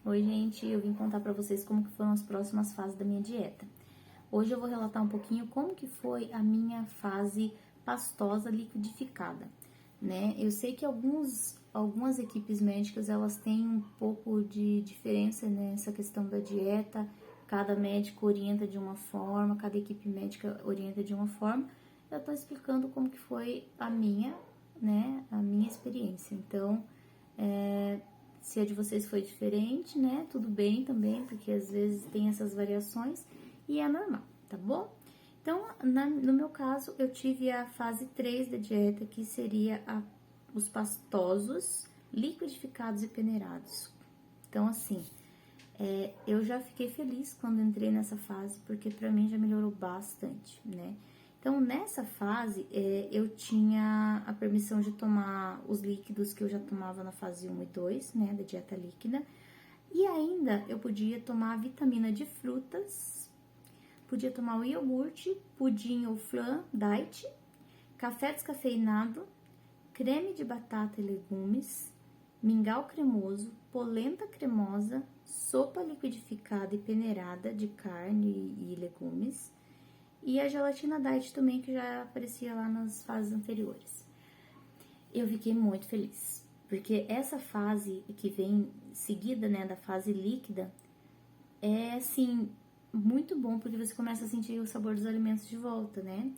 Oi, gente, eu vim contar pra vocês como que foram as próximas fases da minha dieta. Hoje eu vou relatar um pouquinho como que foi a minha fase pastosa liquidificada, né? Eu sei que algumas equipes médicas, elas têm um pouco de diferença nessa questão da dieta, cada médico orienta de uma forma, cada equipe médica orienta de uma forma. Eu tô explicando como que foi a minha, né, a minha experiência. Então, se a de vocês foi diferente, né? Tudo bem também, porque às vezes tem essas variações e é normal, tá bom? Então, no meu caso, eu tive a fase 3 da dieta, que seria os pastosos, liquidificados e peneirados. Então, assim, eu já fiquei feliz quando entrei nessa fase, porque pra mim já melhorou bastante, né? Então, nessa fase, eu tinha a permissão de tomar os líquidos que eu já tomava na fase 1 e 2, né, da dieta líquida. E ainda eu podia tomar a vitamina de frutas, podia tomar o iogurte, pudim ou flan, diet, café descafeinado, creme de batata e legumes, mingau cremoso, polenta cremosa, sopa liquidificada e peneirada de carne e legumes, e a gelatina diet também, que já aparecia lá nas fases anteriores. Eu fiquei muito feliz, porque essa fase que vem seguida, né, da fase líquida, é, assim, muito bom, porque você começa a sentir o sabor dos alimentos de volta, né?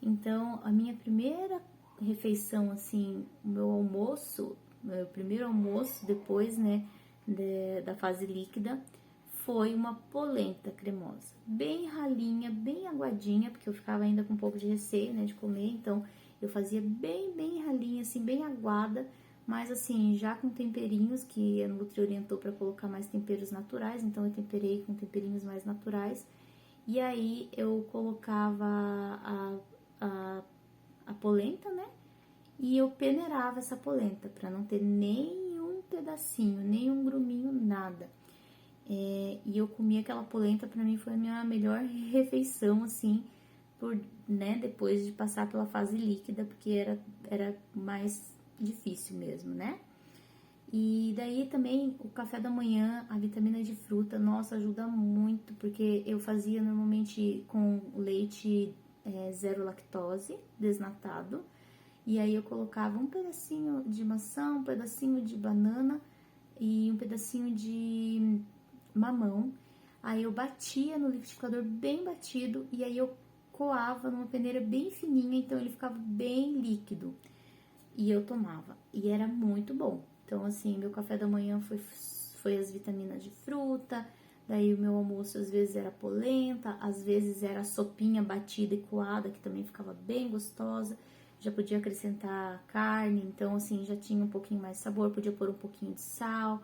Então, a minha primeira refeição, assim, o meu primeiro almoço depois, né, da fase líquida, foi uma polenta cremosa, bem ralinha, bem aguadinha, porque eu ficava ainda com um pouco de receio, né, de comer, então eu fazia bem ralinha, assim, bem aguada, mas assim, já com temperinhos, que a Nutri orientou para colocar mais temperos naturais, então eu temperei com temperinhos mais naturais, e aí eu colocava a polenta, né, e eu peneirava essa polenta, para não ter nenhum pedacinho, nenhum gruminho, nada. E eu comi aquela polenta, pra mim foi a minha melhor refeição, assim, né, depois de passar pela fase líquida, porque era mais difícil mesmo, né? E daí também o café da manhã, a vitamina de fruta, nossa, ajuda muito, porque eu fazia normalmente com leite zero lactose, desnatado, e aí eu colocava um pedacinho de maçã, um pedacinho de banana e um pedacinho de mamão. Aí eu batia no liquidificador bem batido e aí eu coava numa peneira bem fininha, então ele ficava bem líquido. E eu tomava. E era muito bom. Então, assim, meu café da manhã foi as vitaminas de fruta. Daí o meu almoço às vezes era polenta, às vezes era sopinha batida e coada, que também ficava bem gostosa. Já podia acrescentar carne, então assim, já tinha um pouquinho mais de sabor, podia pôr um pouquinho de sal.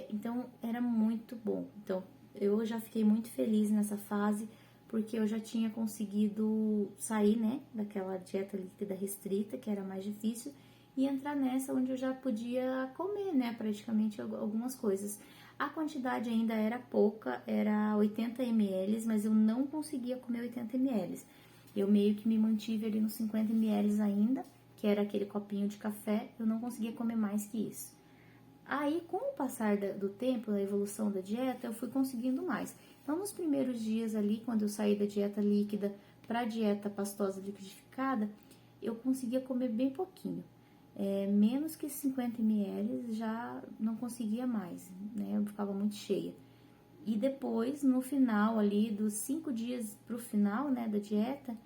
Então era muito bom. Então eu já fiquei muito feliz nessa fase, porque eu já tinha conseguido sair, né, daquela dieta líquida restrita, que era mais difícil, e entrar nessa onde eu já podia comer, né, praticamente algumas coisas. A quantidade ainda era pouca, era 80 ml, mas eu não conseguia comer 80 ml. Eu meio que me mantive ali nos 50 ml ainda, que era aquele copinho de café, eu não conseguia comer mais que isso. Aí, com o passar do tempo, da evolução da dieta, eu fui conseguindo mais. Então, nos primeiros dias ali, quando eu saí da dieta líquida para a dieta pastosa liquidificada, eu conseguia comer bem pouquinho. Menos que 50 ml já não conseguia mais, né? Eu ficava muito cheia. E depois, no final ali, dos 5 dias pro final, né, da dieta,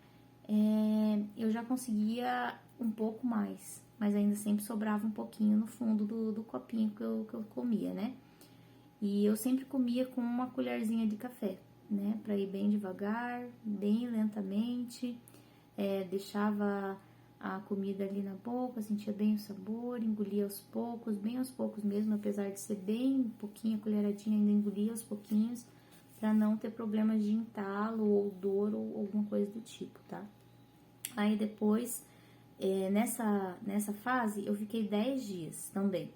eu já conseguia um pouco mais, mas ainda sempre sobrava um pouquinho no fundo do copinho que eu comia, né? E eu sempre comia com uma colherzinha de café, né? Pra ir bem devagar, bem lentamente, deixava a comida ali na boca, sentia bem o sabor, engolia aos poucos, bem aos poucos mesmo, apesar de ser bem pouquinho, colheradinha, ainda engolia aos pouquinhos, pra não ter problemas de entalo ou dor ou alguma coisa do tipo, tá? Aí depois, nessa fase, eu fiquei 10 dias também.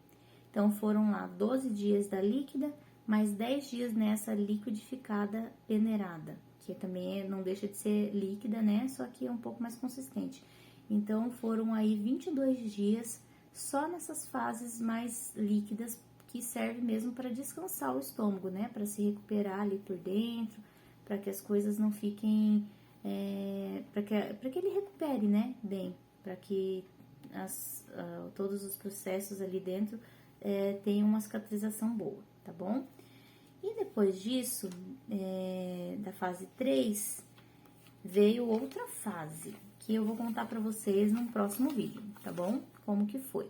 Então, foram lá 12 dias da líquida, mais 10 dias nessa liquidificada peneirada, que também não deixa de ser líquida, né? Só que é um pouco mais consistente. Então, foram aí 22 dias só nessas fases mais líquidas, que serve mesmo para descansar o estômago, né? Para se recuperar ali por dentro, para que as coisas não fiquem, para que ele recupere, né? Bem, para que todos os processos ali dentro tenham uma cicatrização boa, tá bom? E depois disso, da fase 3, veio outra fase, que eu vou contar pra vocês num próximo vídeo, tá bom? Como que foi.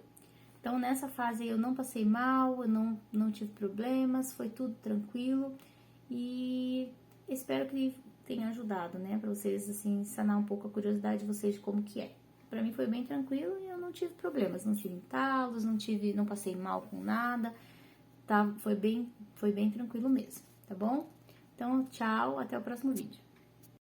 Então, nessa fase eu não passei mal, eu não tive problemas, foi tudo tranquilo. E espero que tenha ajudado, né? Pra vocês, assim, sanar um pouco a curiosidade de vocês de como que é. Pra mim foi bem tranquilo e eu não tive problemas, não tive entalos, não passei mal com nada, tá? Foi bem tranquilo mesmo, tá bom? Então, tchau, até o próximo vídeo.